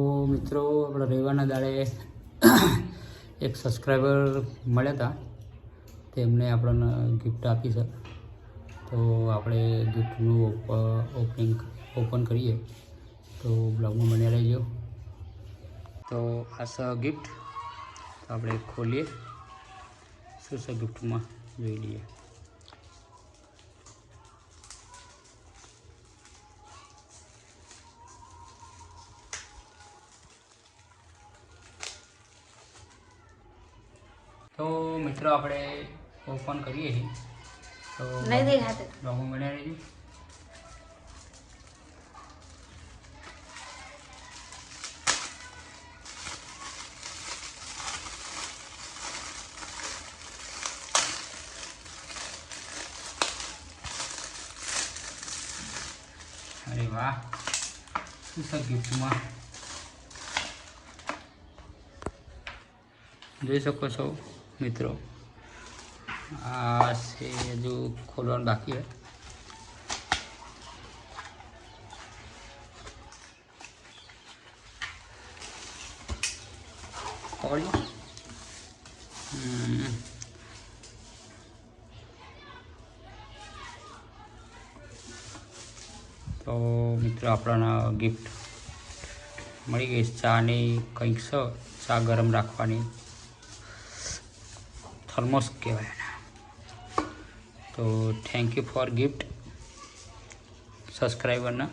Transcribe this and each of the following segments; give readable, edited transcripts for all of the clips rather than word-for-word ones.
તો મિત્રો આપણે રવિવારના દાડે એક સબસ્ક્રાઈબર મળ્યા હતા, તેમને આપણને ગિફ્ટ આપી છે. તો આપણે ગિફ્ટનું ઓપન કરીએ, તો બ્લોગમાં બન્યા રહેજો. તો આ છે ગિફ્ટ, તો આપણે ખોલીએ, શું છે ગિફ્ટમાં જોઈ લઈએ. તો મિત્રો આપણે ઓપન કરીએ છીએ, તો नहीं दिखाते. બ્લોગમાં બન્યા રહેજો. અરે વાહ, શું છે ગિફ્ટમાં જોઈ શકો છો મિત્રો. આ છે હજુ ખોલવાનું બાકી છે. ખોલી તો મિત્રો આપણને ગિફ્ટ મળી ગઈ. ચાની કંઈક છે, ચા ગરમ રાખવાની થર્મોસ કહેવાય એને. તો થેન્ક યુ ફોર ગિફ્ટ સબસ્ક્રાઈબરના.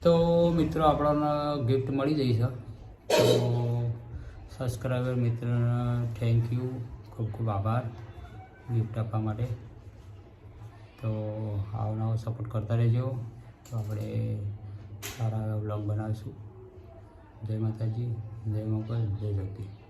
તો મિત્રો આપણને ગિફ્ટ મળી જઈ છે. તો સબસ્ક્રાઈબર મિત્રને થેન્ક યુ, ખૂબ ખૂબ આભાર ગિફ્ટ આપવા માટે. તો આવો નવો સપોર્ટ કરતા રહેજો. તો આપણે સારા એવા બ્લોગ બનાવીશું. જય માતાજી, જય મોગલ, જય જગદીશ.